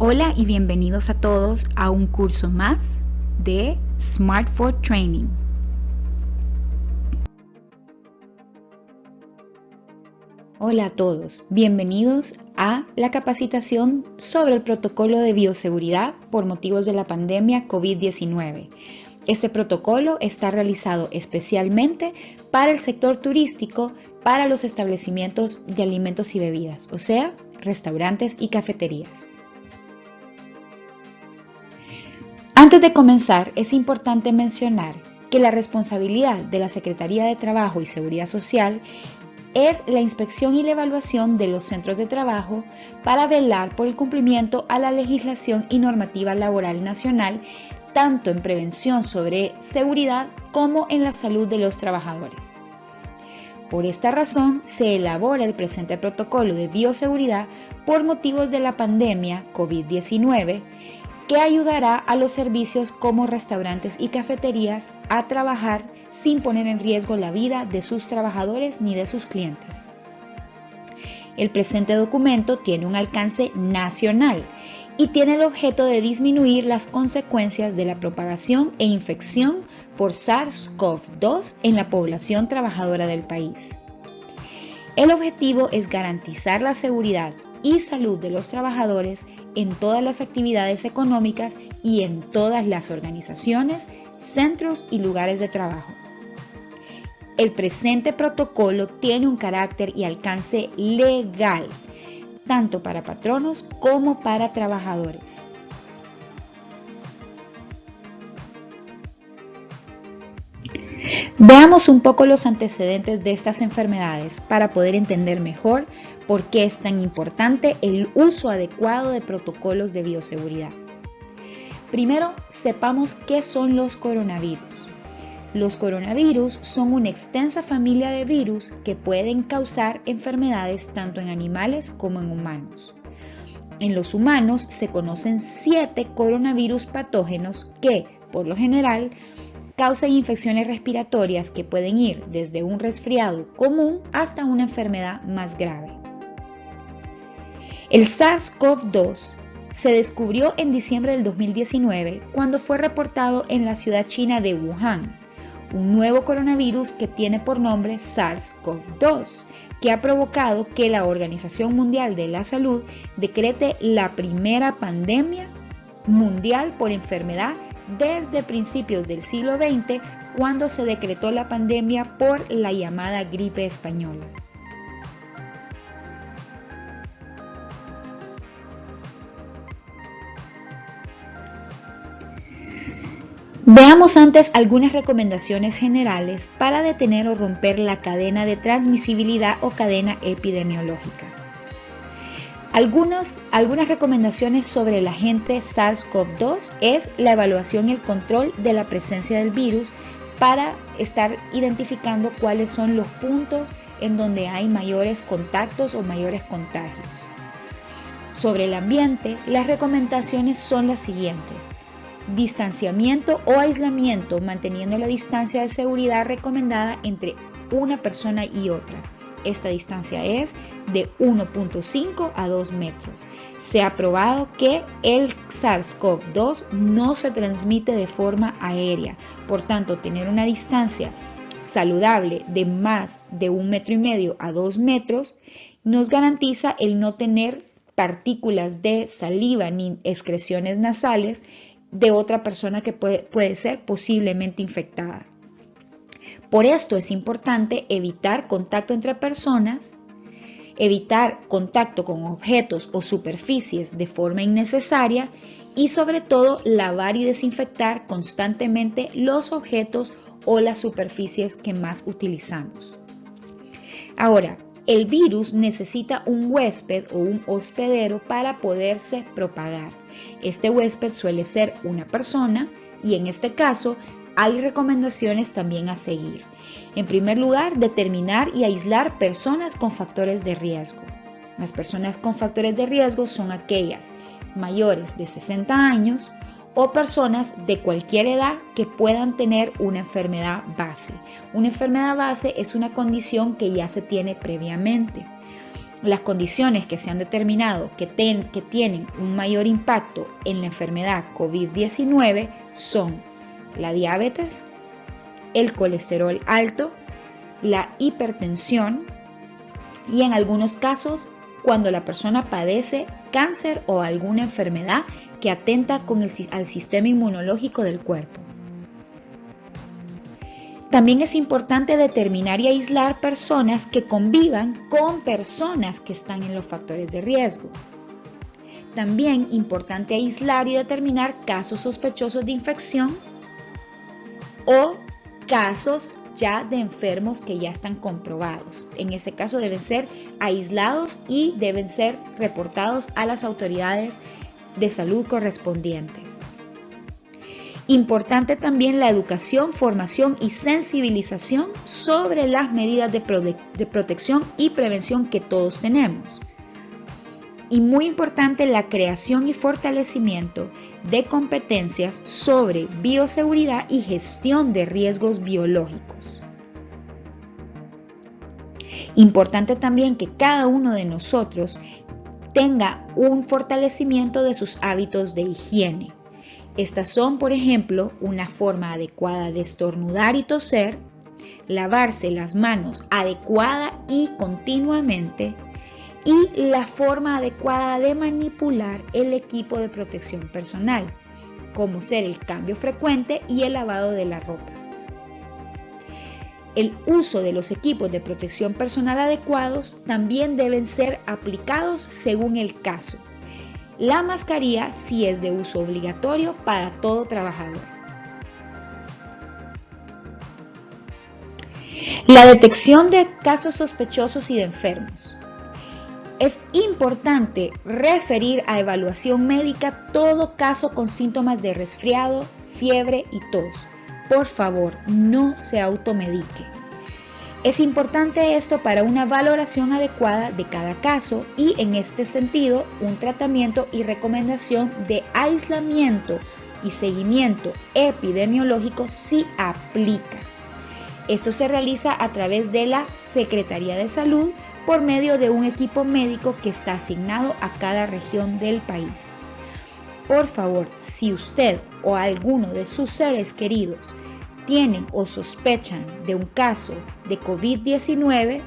Hola y bienvenidos a todos a un curso más de Smart for Training. Hola a todos, bienvenidos a la capacitación sobre el protocolo de bioseguridad por motivos de la pandemia COVID-19. Este protocolo está realizado especialmente para el sector turístico, para los establecimientos de alimentos y bebidas, o sea, restaurantes y cafeterías. Antes de comenzar, es importante mencionar que la responsabilidad de la Secretaría de Trabajo y Seguridad Social es la inspección y la evaluación de los centros de trabajo para velar por el cumplimiento a la legislación y normativa laboral nacional, tanto en prevención sobre seguridad como en la salud de los trabajadores. Por esta razón, se elabora el presente protocolo de bioseguridad por motivos de la pandemia COVID-19, que ayudará a los servicios como restaurantes y cafeterías a trabajar sin poner en riesgo la vida de sus trabajadores ni de sus clientes. El presente documento tiene un alcance nacional y tiene el objeto de disminuir las consecuencias de la propagación e infección por SARS-CoV-2 en la población trabajadora del país. El objetivo es garantizar la seguridad y salud de los trabajadores en todas las actividades económicas y en todas las organizaciones, centros y lugares de trabajo. El presente protocolo tiene un carácter y alcance legal, tanto para patronos como para trabajadores. Veamos un poco los antecedentes de estas enfermedades para poder entender mejor por qué es tan importante el uso adecuado de protocolos de bioseguridad. Primero, sepamos qué son los coronavirus. Los coronavirus son una extensa familia de virus que pueden causar enfermedades tanto en animales como en humanos. En los humanos se conocen 7 coronavirus patógenos que, por lo general, causan infecciones respiratorias que pueden ir desde un resfriado común hasta una enfermedad más grave. El SARS-CoV-2 se descubrió en diciembre del 2019 cuando fue reportado en la ciudad china de Wuhan, un nuevo coronavirus que tiene por nombre SARS-CoV-2, que ha provocado que la Organización Mundial de la Salud decrete la primera pandemia mundial por enfermedad desde principios del siglo XX, cuando se decretó la pandemia por la llamada gripe española. Veamos antes algunas recomendaciones generales para detener o romper la cadena de transmisibilidad o cadena epidemiológica. Algunas recomendaciones sobre el agente SARS-CoV-2 es la evaluación y el control de la presencia del virus para estar identificando cuáles son los puntos en donde hay mayores contactos o mayores contagios. Sobre el ambiente, las recomendaciones son las siguientes. Distanciamiento o aislamiento, manteniendo la distancia de seguridad recomendada entre una persona y otra. Esta distancia es de 1.5 a 2 metros. Se ha probado que el SARS-CoV-2 no se transmite de forma aérea, por tanto, tener una distancia saludable de más de 1,5 metros a 2 metros nos garantiza el no tener partículas de saliva ni excreciones nasales de otra persona que puede ser posiblemente infectada. Por esto es importante evitar contacto entre personas, evitar contacto con objetos o superficies de forma innecesaria y sobre todo lavar y desinfectar constantemente los objetos o las superficies que más utilizamos. Ahora, el virus necesita un huésped o un hospedero para poderse propagar. Este huésped suele ser una persona y en este caso hay recomendaciones también a seguir. En primer lugar, determinar y aislar personas con factores de riesgo. Las personas con factores de riesgo son aquellas mayores de 60 años o personas de cualquier edad que puedan tener una enfermedad base. Una enfermedad base es una condición que ya se tiene previamente. Las condiciones que se han determinado que tienen un mayor impacto en la enfermedad COVID-19 son la diabetes, el colesterol alto, la hipertensión y en algunos casos cuando la persona padece cáncer o alguna enfermedad que atenta al sistema inmunológico del cuerpo. También es importante determinar y aislar personas que convivan con personas que están en los factores de riesgo. También importante aislar y determinar casos sospechosos de infección o casos ya de enfermos que ya están comprobados. En ese caso deben ser aislados y deben ser reportados a las autoridades de salud correspondientes. Importante también la educación, formación y sensibilización sobre las medidas de protección y prevención que todos tenemos. Y muy importante la creación y fortalecimiento de competencias sobre bioseguridad y gestión de riesgos biológicos. Importante también que cada uno de nosotros tenga un fortalecimiento de sus hábitos de higiene. Estas son, por ejemplo, una forma adecuada de estornudar y toser, lavarse las manos adecuada y continuamente, y la forma adecuada de manipular el equipo de protección personal, como ser el cambio frecuente y el lavado de la ropa. El uso de los equipos de protección personal adecuados también deben ser aplicados según el caso. La mascarilla sí es de uso obligatorio para todo trabajador. La detección de casos sospechosos y de enfermos. Es importante referir a evaluación médica todo caso con síntomas de resfriado, fiebre y tos. Por favor, no se automedique. Es importante esto para una valoración adecuada de cada caso y en este sentido un tratamiento y recomendación de aislamiento y seguimiento epidemiológico sí aplica. Esto se realiza a través de la Secretaría de Salud por medio de un equipo médico que está asignado a cada región del país. Por favor, si usted o alguno de sus seres queridos tienen o sospechan de un caso de COVID-19,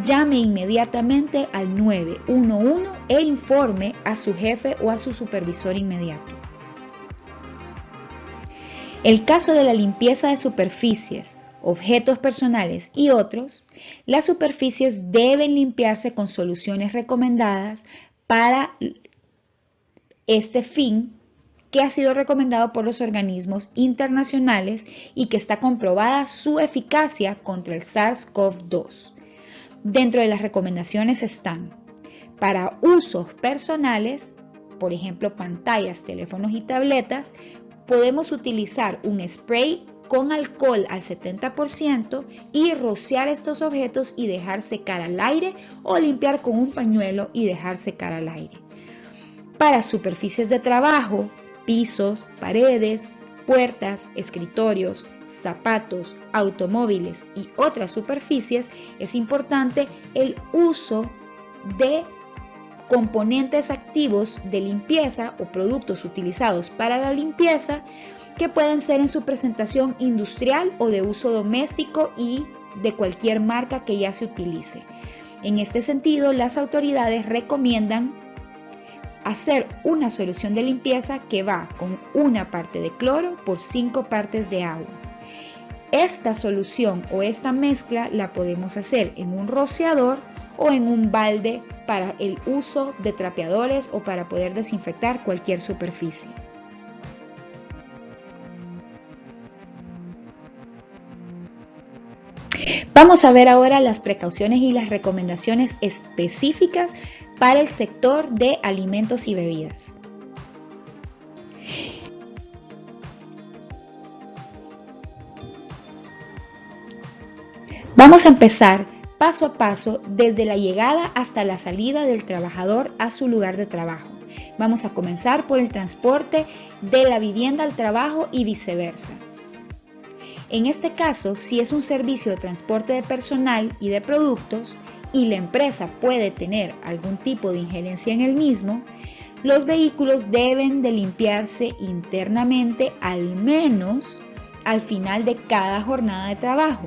llame inmediatamente al 911 e informe a su jefe o a su supervisor inmediato. El caso de la limpieza de superficies, objetos personales y otros, las superficies deben limpiarse con soluciones recomendadas para este fin que ha sido recomendado por los organismos internacionales y que está comprobada su eficacia contra el SARS-CoV-2. Dentro de las recomendaciones están para usos personales, por ejemplo pantallas, teléfonos y tabletas, podemos utilizar un spray con alcohol al 70% y rociar estos objetos y dejar secar al aire o limpiar con un pañuelo y dejar secar al aire. Para superficies de trabajo, pisos, paredes, puertas, escritorios, zapatos, automóviles y otras superficies, es importante el uso de componentes activos de limpieza o productos utilizados para la limpieza que pueden ser en su presentación industrial o de uso doméstico y de cualquier marca que ya se utilice. En este sentido, las autoridades recomiendan hacer una solución de limpieza que va con una parte de cloro por 5 partes de agua. Esta solución o esta mezcla la podemos hacer en un rociador o en un balde para el uso de trapeadores o para poder desinfectar cualquier superficie. Vamos a ver ahora las precauciones y las recomendaciones específicas para el sector de alimentos y bebidas. Vamos a empezar paso a paso desde la llegada hasta la salida del trabajador a su lugar de trabajo. Vamos a comenzar por el transporte de la vivienda al trabajo y viceversa. En este caso, si es un servicio de transporte de personal y de productos, y la empresa puede tener algún tipo de injerencia en el mismo, los vehículos deben de limpiarse internamente al menos al final de cada jornada de trabajo,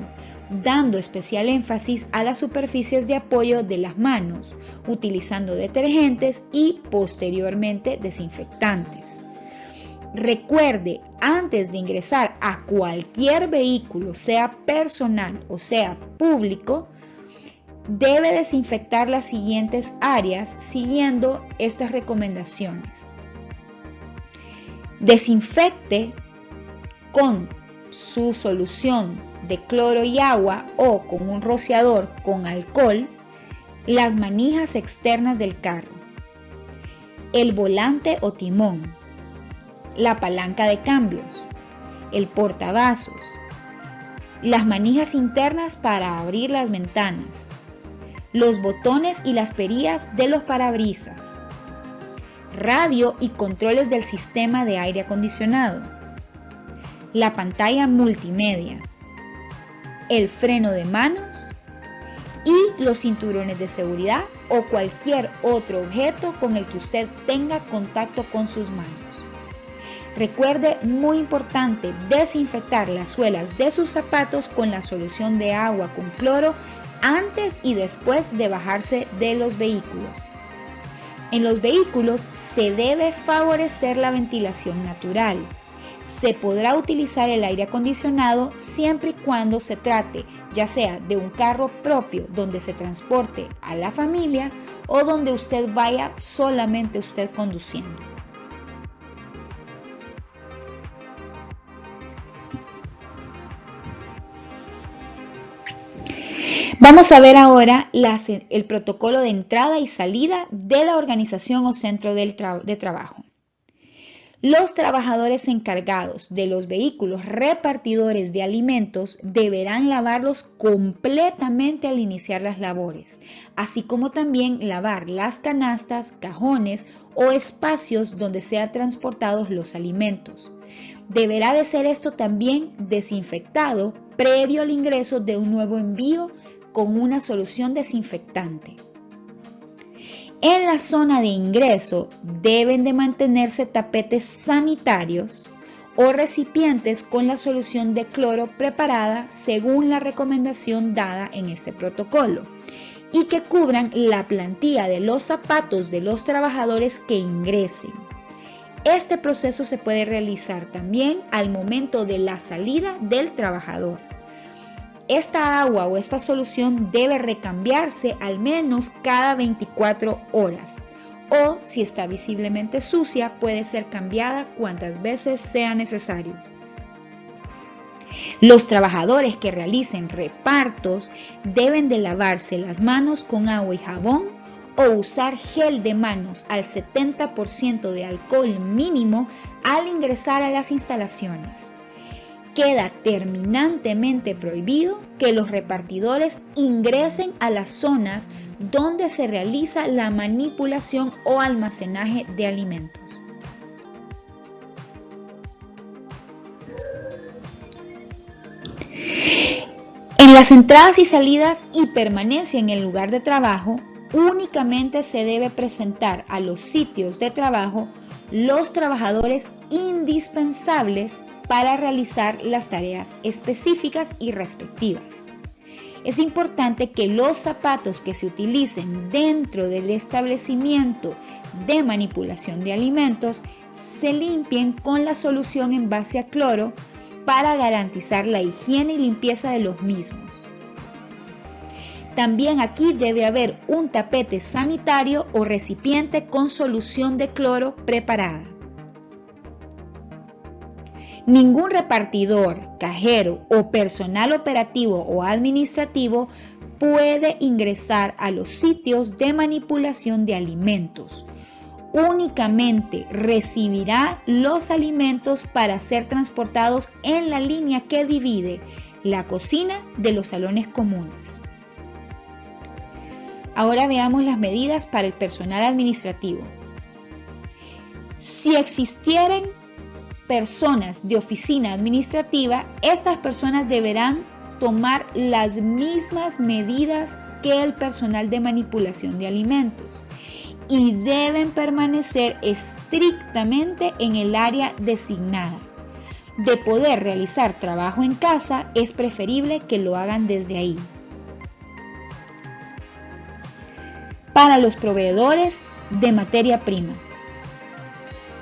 dando especial énfasis a las superficies de apoyo de las manos, utilizando detergentes y posteriormente desinfectantes. Recuerde, antes de ingresar a cualquier vehículo, sea personal o sea público, debe desinfectar las siguientes áreas siguiendo estas recomendaciones. Desinfecte con su solución de cloro y agua o con un rociador con alcohol las manijas externas del carro, el volante o timón, la palanca de cambios, el portavasos, las manijas internas para abrir las ventanas, los botones y las perillas de los parabrisas, radio y controles del sistema de aire acondicionado, la pantalla multimedia, el freno de manos y los cinturones de seguridad o cualquier otro objeto con el que usted tenga contacto con sus manos. Recuerde, muy importante, desinfectar las suelas de sus zapatos con la solución de agua con cloro antes y después de bajarse de los vehículos. En los vehículos se debe favorecer la ventilación natural. Se podrá utilizar el aire acondicionado siempre y cuando se trate ya sea de un carro propio donde se transporte a la familia o donde usted vaya solamente usted conduciendo. Vamos a ver ahora el protocolo de entrada y salida de la organización o centro de trabajo. Los trabajadores encargados de los vehículos repartidores de alimentos deberán lavarlos completamente al iniciar las labores, así como también lavar las canastas, cajones o espacios donde sean transportados los alimentos. Deberá de ser esto también desinfectado previo al ingreso de un nuevo envío con una solución desinfectante. En la zona de ingreso deben de mantenerse tapetes sanitarios o recipientes con la solución de cloro preparada según la recomendación dada en este protocolo y que cubran la plantilla de los zapatos de los trabajadores que ingresen. Este proceso se puede realizar también al momento de la salida del trabajador. Esta agua o esta solución debe recambiarse al menos cada 24 horas o si está visiblemente sucia puede ser cambiada cuantas veces sea necesario. Los trabajadores que realicen repartos deben de lavarse las manos con agua y jabón o usar gel de manos al 70% de alcohol mínimo al ingresar a las instalaciones. Queda terminantemente prohibido que los repartidores ingresen a las zonas donde se realiza la manipulación o almacenaje de alimentos. En las entradas y salidas y permanencia en el lugar de trabajo, únicamente se debe presentar a los sitios de trabajo los trabajadores indispensables para realizar las tareas específicas y respectivas. Es importante que los zapatos que se utilicen dentro del establecimiento de manipulación de alimentos se limpien con la solución en base a cloro para garantizar la higiene y limpieza de los mismos. También aquí debe haber un tapete sanitario o recipiente con solución de cloro preparada. Ningún repartidor, cajero o personal operativo o administrativo puede ingresar a los sitios de manipulación de alimentos. Únicamente recibirá los alimentos para ser transportados en la línea que divide la cocina de los salones comunes. Ahora veamos las medidas para el personal administrativo. Si existieren personas de oficina administrativa, estas personas deberán tomar las mismas medidas que el personal de manipulación de alimentos y deben permanecer estrictamente en el área designada. De poder realizar trabajo en casa, es preferible que lo hagan desde ahí. Para los proveedores de materia prima,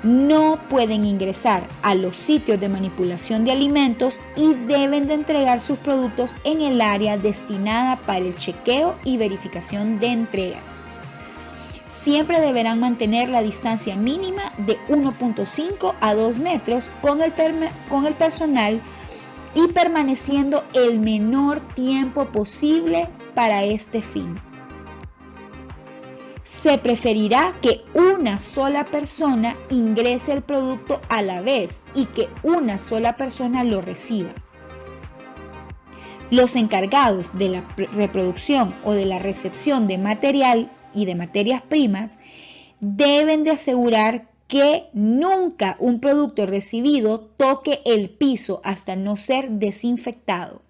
no pueden ingresar a los sitios de manipulación de alimentos y deben de entregar sus productos en el área destinada para el chequeo y verificación de entregas. Siempre deberán mantener la distancia mínima de 1.5 a 2 metros con el personal y permaneciendo el menor tiempo posible para este fin. Se preferirá que una sola persona ingrese el producto a la vez y que una sola persona lo reciba. Los encargados de la reproducción o de la recepción de material y de materias primas deben de asegurar que nunca un producto recibido toque el piso hasta no ser desinfectado.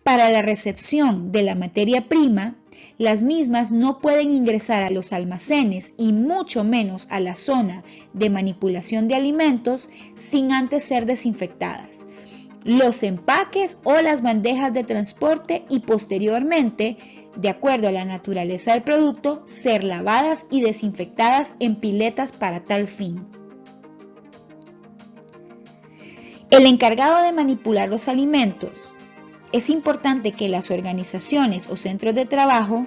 Para la recepción de la materia prima, las mismas no pueden ingresar a los almacenes y mucho menos a la zona de manipulación de alimentos sin antes ser desinfectadas. Los empaques o las bandejas de transporte y posteriormente, de acuerdo a la naturaleza del producto, ser lavadas y desinfectadas en piletas para tal fin. El encargado de manipular los alimentos. Es importante que las organizaciones o centros de trabajo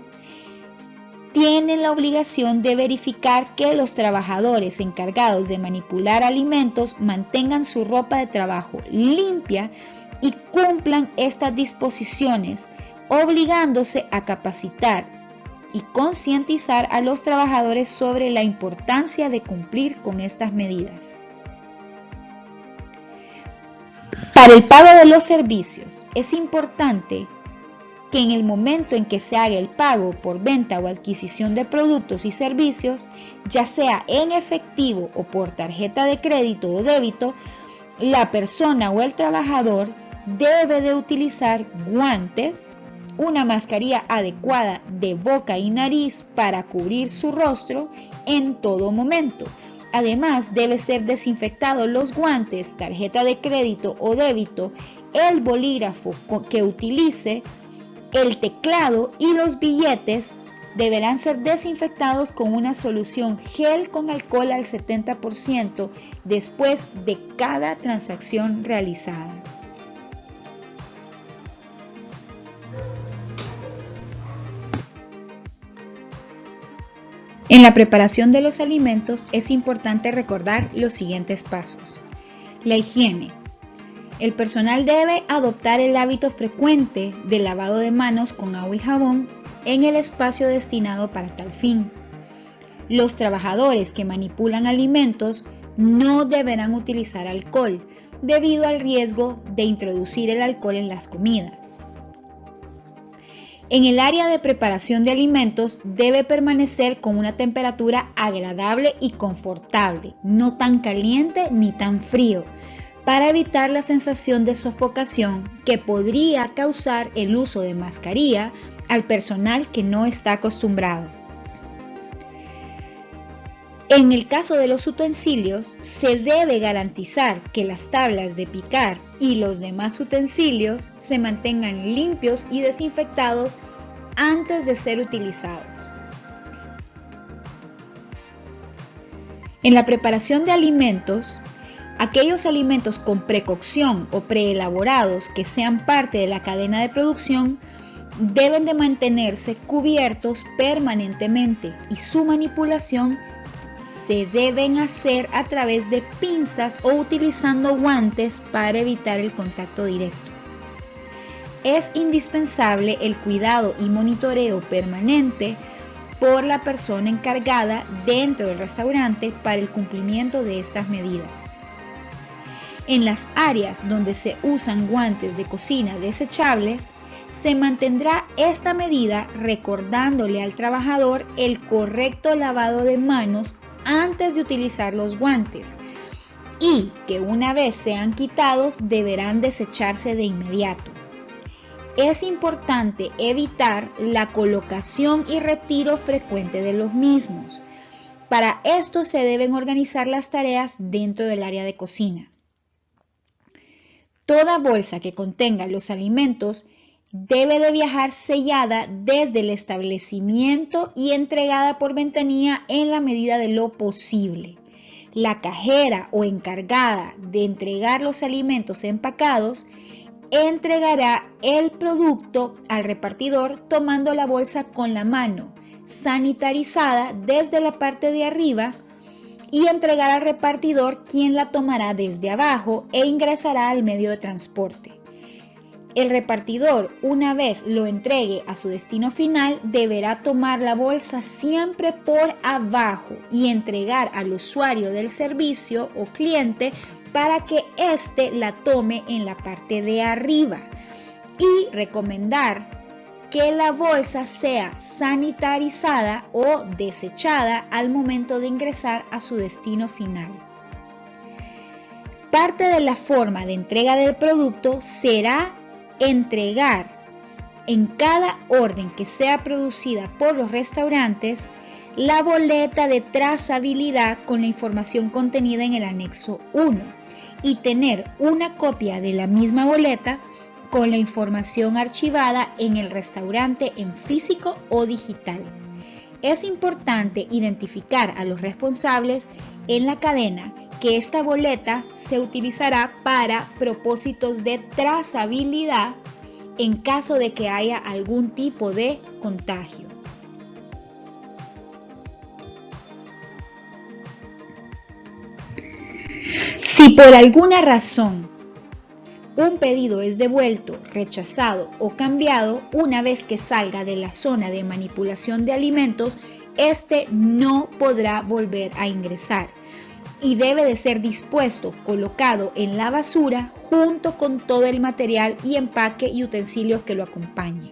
tienen la obligación de verificar que los trabajadores encargados de manipular alimentos mantengan su ropa de trabajo limpia y cumplan estas disposiciones, obligándose a capacitar y concientizar a los trabajadores sobre la importancia de cumplir con estas medidas. Para el pago de los servicios, es importante que en el momento en que se haga el pago por venta o adquisición de productos y servicios, ya sea en efectivo o por tarjeta de crédito o débito, la persona o el trabajador debe de utilizar guantes, una mascarilla adecuada de boca y nariz para cubrir su rostro en todo momento. Además, debe ser desinfectados los guantes, tarjeta de crédito o débito, el bolígrafo que utilice, el teclado y los billetes deberán ser desinfectados con una solución gel con alcohol al 70% después de cada transacción realizada. En la preparación de los alimentos es importante recordar los siguientes pasos. La higiene. El personal debe adoptar el hábito frecuente del lavado de manos con agua y jabón en el espacio destinado para tal fin. Los trabajadores que manipulan alimentos no deberán utilizar alcohol debido al riesgo de introducir el alcohol en las comidas. En el área de preparación de alimentos debe permanecer con una temperatura agradable y confortable, no tan caliente ni tan frío, para evitar la sensación de sofocación que podría causar el uso de mascarilla al personal que no está acostumbrado. En el caso de los utensilios, se debe garantizar que las tablas de picar y los demás utensilios se mantengan limpios y desinfectados antes de ser utilizados. En la preparación de alimentos, aquellos alimentos con precocción o preelaborados que sean parte de la cadena de producción deben de mantenerse cubiertos permanentemente y su manipulación se deben hacer a través de pinzas o utilizando guantes para evitar el contacto directo. Es indispensable el cuidado y monitoreo permanente por la persona encargada dentro del restaurante para el cumplimiento de estas medidas. En las áreas donde se usan guantes de cocina desechables, se mantendrá esta medida recordándole al trabajador el correcto lavado de manos antes de utilizar los guantes y que una vez sean quitados deberán desecharse de inmediato. Es importante evitar la colocación y retiro frecuente de los mismos. Para esto se deben organizar las tareas dentro del área de cocina. Toda bolsa que contenga los alimentos debe de viajar sellada desde el establecimiento y entregada por ventanilla en la medida de lo posible. La cajera o encargada de entregar los alimentos empacados entregará el producto al repartidor tomando la bolsa con la mano, sanitarizada desde la parte de arriba, y entregará al repartidor, quien la tomará desde abajo e ingresará al medio de transporte. El repartidor, una vez lo entregue a su destino final, deberá tomar la bolsa siempre por abajo y entregar al usuario del servicio o cliente para que éste la tome en la parte de arriba, y recomendar que la bolsa sea sanitarizada o desechada al momento de ingresar a su destino final. Parte de la forma de entrega del producto será entregar en cada orden que sea producida por los restaurantes la boleta de trazabilidad con la información contenida en el anexo 1 y tener una copia de la misma boleta con la información archivada en el restaurante en físico o digital. Es importante identificar a los responsables en la cadena que esta boleta se utilizará para propósitos de trazabilidad en caso de que haya algún tipo de contagio. Si por alguna razón un pedido es devuelto, rechazado o cambiado, una vez que salga de la zona de manipulación de alimentos, este no podrá volver a ingresar y debe de ser dispuesto, colocado en la basura junto con todo el material y empaque y utensilios que lo acompañen.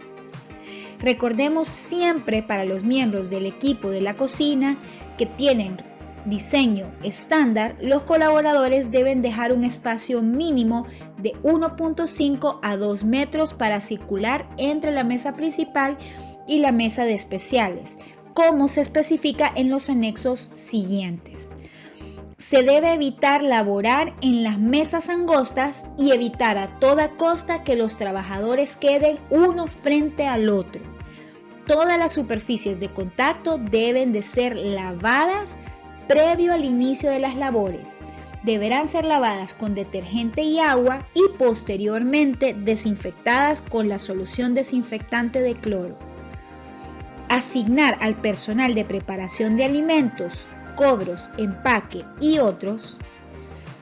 Recordemos siempre para los miembros del equipo de la cocina que tienen diseño estándar, los colaboradores deben dejar un espacio mínimo de 1.5 a 2 metros para circular entre la mesa principal y la mesa de especiales, como se especifica en los anexos siguientes. Se debe evitar laborar en las mesas angostas y evitar a toda costa que los trabajadores queden uno frente al otro. Todas las superficies de contacto deben de ser lavadas previo al inicio de las labores. Deberán ser lavadas con detergente y agua y posteriormente desinfectadas con la solución desinfectante de cloro. Asignar al personal de preparación de alimentos, cobros, empaque y otros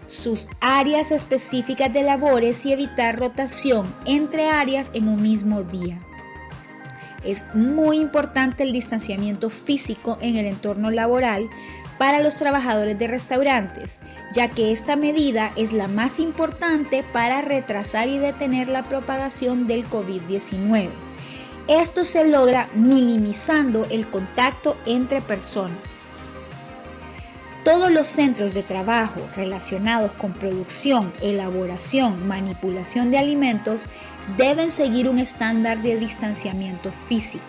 sus áreas específicas de labores y evitar rotación entre áreas en un mismo día. Es muy importante el distanciamiento físico en el entorno laboral para los trabajadores de restaurantes, ya que esta medida es la más importante para retrasar y detener la propagación del COVID-19. Esto se logra minimizando el contacto entre personas. Todos los centros de trabajo relacionados con producción, elaboración, manipulación de alimentos deben seguir un estándar de distanciamiento físico.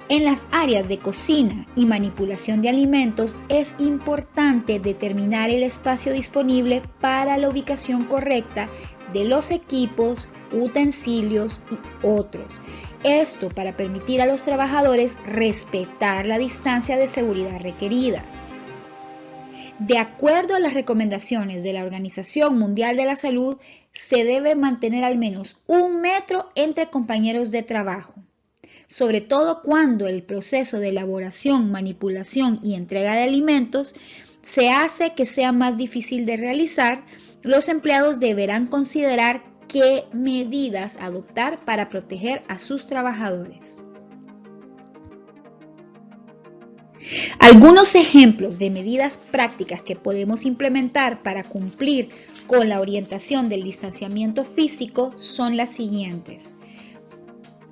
En las áreas de cocina y manipulación de alimentos es importante determinar el espacio disponible para la ubicación correcta de los equipos, utensilios y otros. Esto para permitir a los trabajadores respetar la distancia de seguridad requerida. De acuerdo a las recomendaciones de la Organización Mundial de la Salud, se debe mantener al menos 1 metro entre compañeros de trabajo, sobre todo cuando el proceso de elaboración, manipulación y entrega de alimentos se hace que sea más difícil de realizar. Los empleados deberán considerar qué medidas adoptar para proteger a sus trabajadores. Algunos ejemplos de medidas prácticas que podemos implementar para cumplir con la orientación del distanciamiento físico son las siguientes.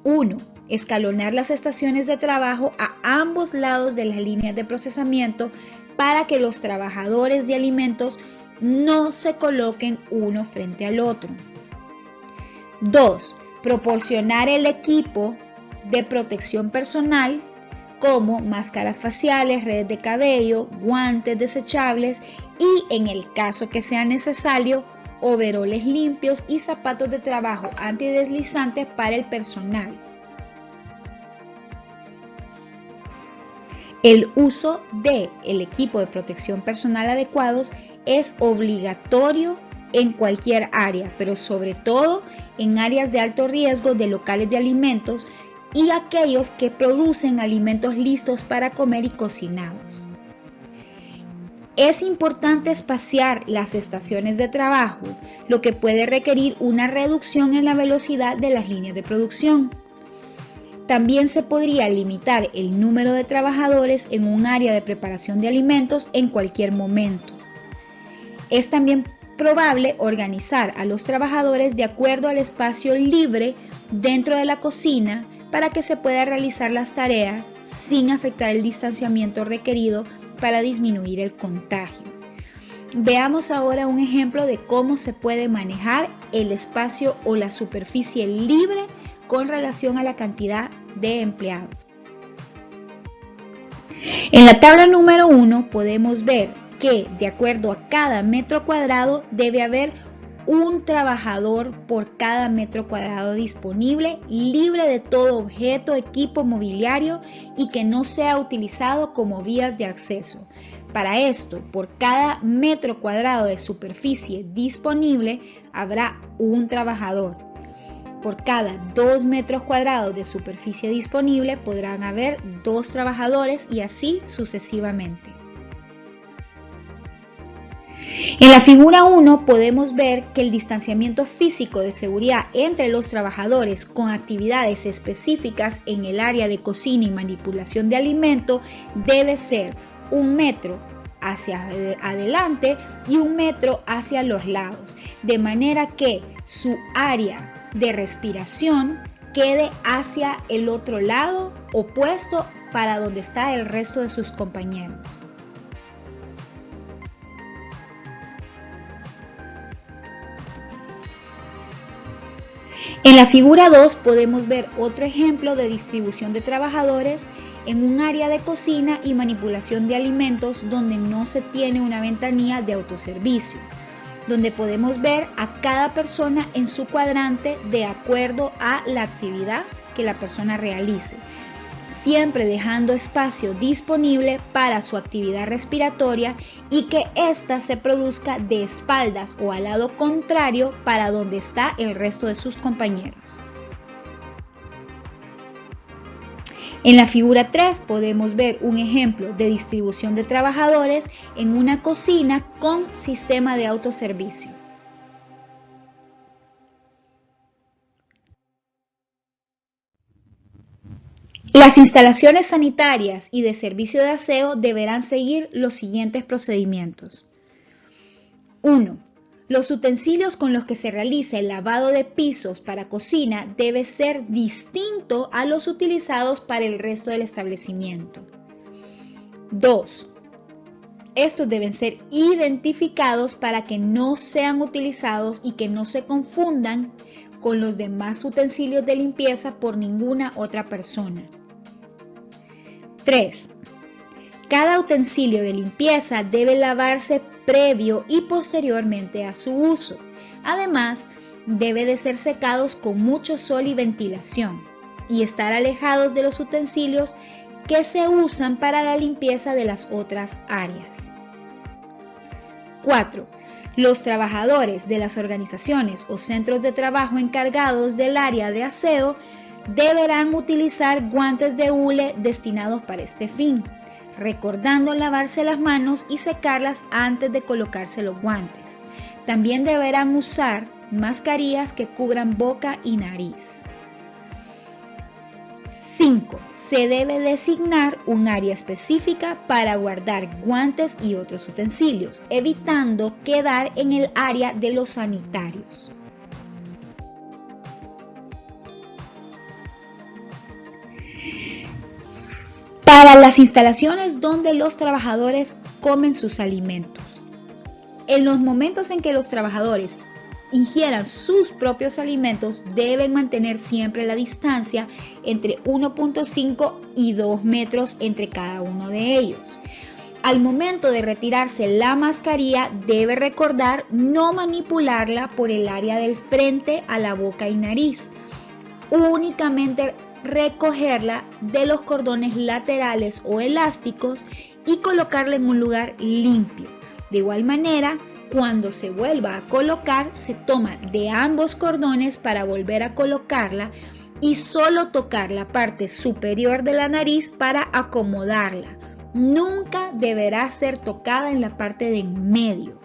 1. Escalonar las estaciones de trabajo a ambos lados de las líneas de procesamiento para que los trabajadores de alimentos no se coloquen uno frente al otro. 2. proporcionar el equipo de protección personal como máscaras faciales, redes de cabello, guantes desechables y, en el caso que sea necesario, overoles limpios y zapatos de trabajo antideslizantes para el personal. El uso del equipo de protección personal adecuados es obligatorio en cualquier área, pero sobre todo en áreas de alto riesgo de locales de alimentos y aquellos que producen alimentos listos para comer y cocinados. Es importante espaciar las estaciones de trabajo, lo que puede requerir una reducción en la velocidad de las líneas de producción. También se podría limitar el número de trabajadores en un área de preparación de alimentos en cualquier momento. Es también probable organizar a los trabajadores de acuerdo al espacio libre dentro de la cocina para que se pueda realizar las tareas sin afectar el distanciamiento requerido para disminuir el contagio. Veamos ahora un ejemplo de cómo se puede manejar el espacio o la superficie libre con relación a la cantidad de empleados. En la tabla número 1 podemos ver que de acuerdo a cada metro cuadrado debe haber un trabajador por cada metro cuadrado disponible, libre de todo objeto, equipo, mobiliario y que no sea utilizado como vías de acceso. Para esto, por cada metro cuadrado de superficie disponible habrá un trabajador. Por cada 2 metros cuadrados de superficie disponible podrán haber 2 trabajadores y así sucesivamente. En la figura 1 podemos ver que el distanciamiento físico de seguridad entre los trabajadores con actividades específicas en el área de cocina y manipulación de alimento debe ser 1 metro hacia adelante y 1 metro hacia los lados, de manera que su área de respiración quede hacia el otro lado opuesto para donde está el resto de sus compañeros. En la figura 2 podemos ver otro ejemplo de distribución de trabajadores en un área de cocina y manipulación de alimentos donde no se tiene una ventanilla de autoservicio, donde podemos ver a cada persona en su cuadrante de acuerdo a la actividad que la persona realice, siempre dejando espacio disponible para su actividad respiratoria y que ésta se produzca de espaldas o al lado contrario para donde está el resto de sus compañeros. En la figura 3 podemos ver un ejemplo de distribución de trabajadores en una cocina con sistema de autoservicio. Las instalaciones sanitarias y de servicio de aseo deberán seguir los siguientes procedimientos. 1. Los utensilios con los que se realiza el lavado de pisos para cocina debe ser distinto a los utilizados para el resto del establecimiento. 2. Estos deben ser identificados para que no sean utilizados y que no se confundan con los demás utensilios de limpieza por ninguna otra persona. 3. Cada utensilio de limpieza debe lavarse previo y posteriormente a su uso. Además, debe de ser secados con mucho sol y ventilación y estar alejados de los utensilios que se usan para la limpieza de las otras áreas. 4. Los trabajadores de las organizaciones o centros de trabajo encargados del área de aseo deberán utilizar guantes de hule destinados para este fin, recordando lavarse las manos y secarlas antes de colocarse los guantes. También deberán usar mascarillas que cubran boca y nariz. 5. Se debe designar un área específica para guardar guantes y otros utensilios, evitando quedar en el área de los sanitarios. Para las instalaciones donde los trabajadores comen sus alimentos. En los momentos en que los trabajadores ingieran sus propios alimentos deben mantener siempre la distancia entre 1.5 y 2 metros entre cada uno de ellos. Al momento de retirarse la mascarilla, debe recordar no manipularla por el área del frente a la boca y nariz. Únicamente recogerla de los cordones laterales o elásticos y colocarla en un lugar limpio. De igual manera, cuando se vuelva a colocar, se toma de ambos cordones para volver a colocarla y solo tocar la parte superior de la nariz para acomodarla. Nunca deberá ser tocada en la parte de en medio.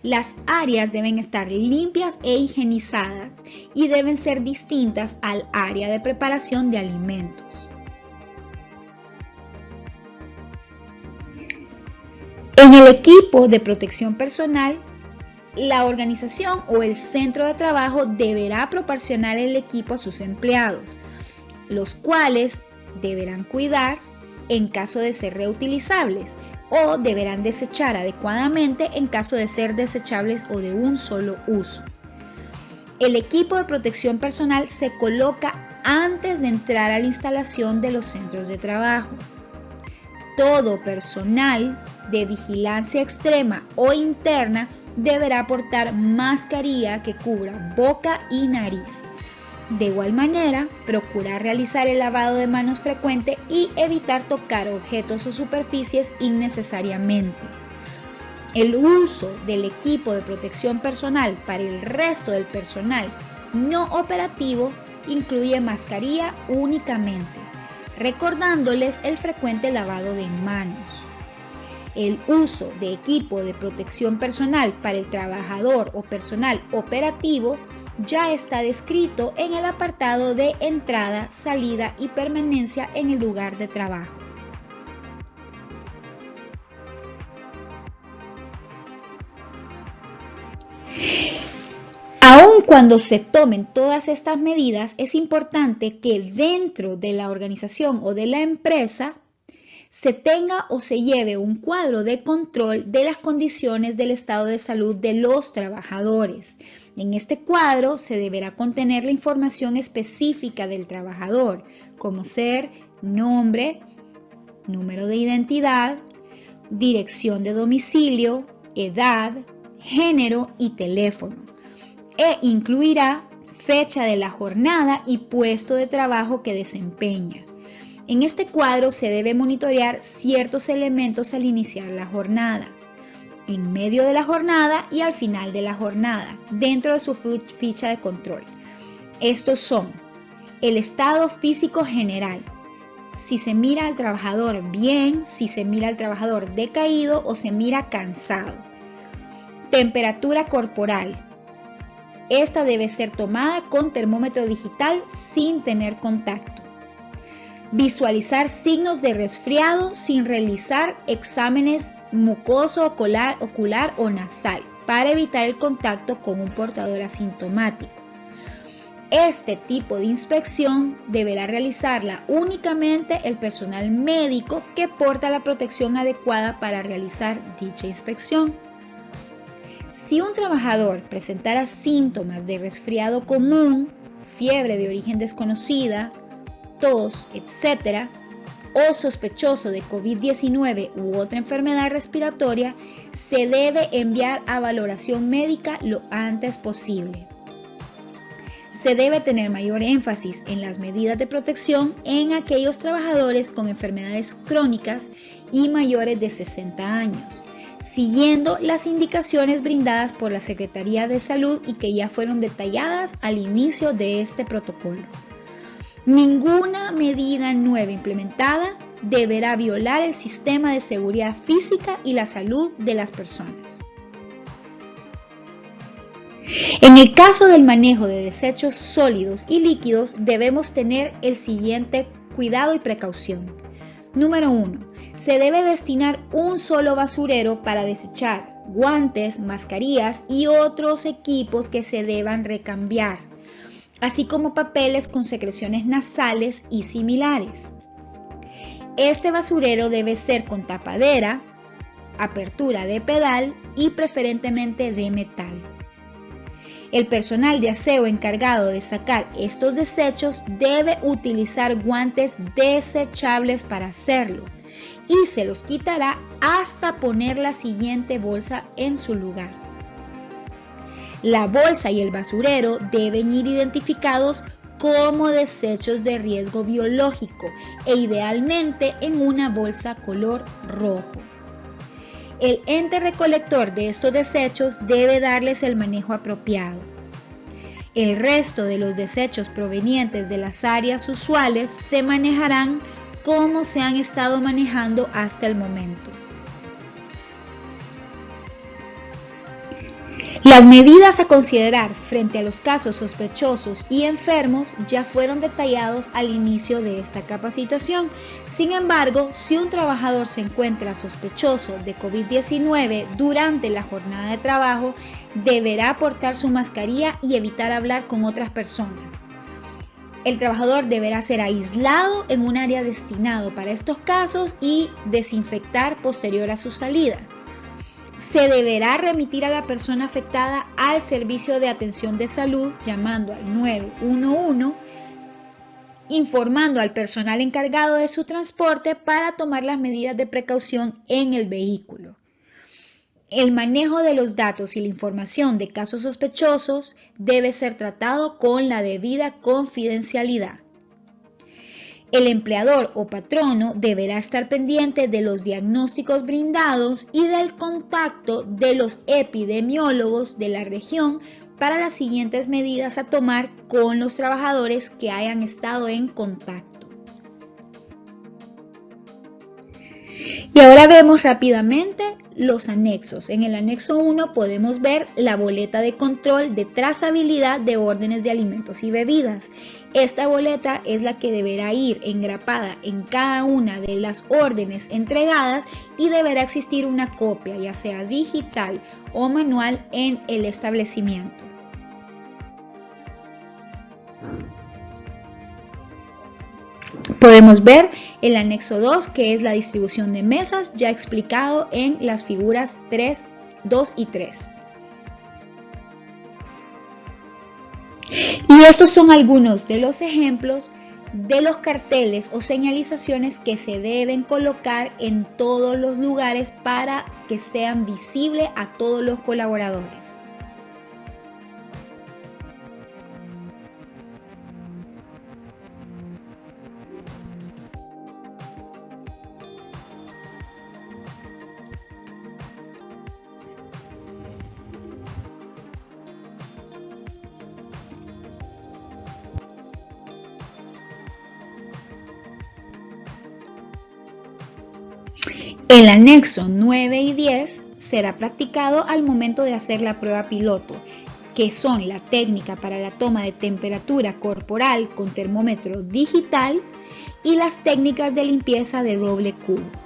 Las áreas deben estar limpias e higienizadas y deben ser distintas al área de preparación de alimentos. En el equipo de protección personal, la organización o el centro de trabajo deberá proporcionar el equipo a sus empleados, los cuales deberán cuidar en caso de ser reutilizables o deberán desechar adecuadamente en caso de ser desechables o de un solo uso. El equipo de protección personal se coloca antes de entrar a la instalación de los centros de trabajo. Todo personal de vigilancia extrema o interna deberá portar mascarilla que cubra boca y nariz. De igual manera, procurar realizar el lavado de manos frecuente y evitar tocar objetos o superficies innecesariamente. El uso del equipo de protección personal para el resto del personal no operativo incluye mascarilla únicamente, recordándoles el frecuente lavado de manos. El uso de equipo de protección personal para el trabajador o personal operativo ya está descrito en el apartado de entrada, salida y permanencia en el lugar de trabajo. Aun cuando se tomen todas estas medidas, es importante que dentro de la organización o de la empresa se tenga o se lleve un cuadro de control de las condiciones del estado de salud de los trabajadores. En este cuadro se deberá contener la información específica del trabajador, como ser nombre, número de identidad, dirección de domicilio, edad, género y teléfono. E incluirá fecha de la jornada y puesto de trabajo que desempeña. En este cuadro se debe monitorear ciertos elementos al iniciar la jornada, en medio de la jornada y al final de la jornada, dentro de su ficha de control. Estos son el estado físico general, si se mira al trabajador bien, si se mira al trabajador decaído o se mira cansado. Temperatura corporal. Esta debe ser tomada con termómetro digital sin tener contacto. Visualizar signos de resfriado sin realizar exámenes mucoso, ocular o nasal para evitar el contacto con un portador asintomático. Este tipo de inspección deberá realizarla únicamente el personal médico que porta la protección adecuada para realizar dicha inspección. Si un trabajador presentara síntomas de resfriado común, fiebre de origen desconocida, tos, etc., o sospechoso de COVID-19 u otra enfermedad respiratoria, se debe enviar a valoración médica lo antes posible. Se debe tener mayor énfasis en las medidas de protección en aquellos trabajadores con enfermedades crónicas y mayores de 60 años, siguiendo las indicaciones brindadas por la Secretaría de Salud y que ya fueron detalladas al inicio de este protocolo. Ninguna medida nueva implementada deberá violar el sistema de seguridad física y la salud de las personas. En el caso del manejo de desechos sólidos y líquidos, debemos tener el siguiente cuidado y precaución. Número 1. Se debe destinar un solo basurero para desechar guantes, mascarillas y otros equipos que se deban recambiar, así como papeles con secreciones nasales y similares. Este basurero debe ser con tapadera, apertura de pedal y preferentemente de metal. El personal de aseo encargado de sacar estos desechos debe utilizar guantes desechables para hacerlo y se los quitará hasta poner la siguiente bolsa en su lugar. La bolsa y el basurero deben ir identificados como desechos de riesgo biológico e idealmente en una bolsa color rojo. El ente recolector de estos desechos debe darles el manejo apropiado. El resto de los desechos provenientes de las áreas usuales se manejarán como se han estado manejando hasta el momento. Las medidas a considerar frente a los casos sospechosos y enfermos ya fueron detallados al inicio de esta capacitación. Sin embargo, si un trabajador se encuentra sospechoso de COVID-19 durante la jornada de trabajo, deberá portar su mascarilla y evitar hablar con otras personas. El trabajador deberá ser aislado en un área destinado para estos casos y desinfectar posterior a su salida. Se deberá remitir a la persona afectada al servicio de atención de salud llamando al 911, informando al personal encargado de su transporte para tomar las medidas de precaución en el vehículo. El manejo de los datos y la información de casos sospechosos debe ser tratado con la debida confidencialidad. El empleador o patrono deberá estar pendiente de los diagnósticos brindados y del contacto de los epidemiólogos de la región para las siguientes medidas a tomar con los trabajadores que hayan estado en contacto. Y ahora vemos rápidamente los anexos. En el anexo 1 podemos ver la boleta de control de trazabilidad de órdenes de alimentos y bebidas. Esta boleta es la que deberá ir engrapada en cada una de las órdenes entregadas y deberá existir una copia, ya sea digital o manual, en el establecimiento. Podemos ver el anexo 2, que es la distribución de mesas, ya explicado en las figuras 3, 2 y 3. Y estos son algunos de los ejemplos de los carteles o señalizaciones que se deben colocar en todos los lugares para que sean visibles a todos los colaboradores. El anexo 9 y 10 será practicado al momento de hacer la prueba piloto, que son la técnica para la toma de temperatura corporal con termómetro digital y las técnicas de limpieza de doble cubo.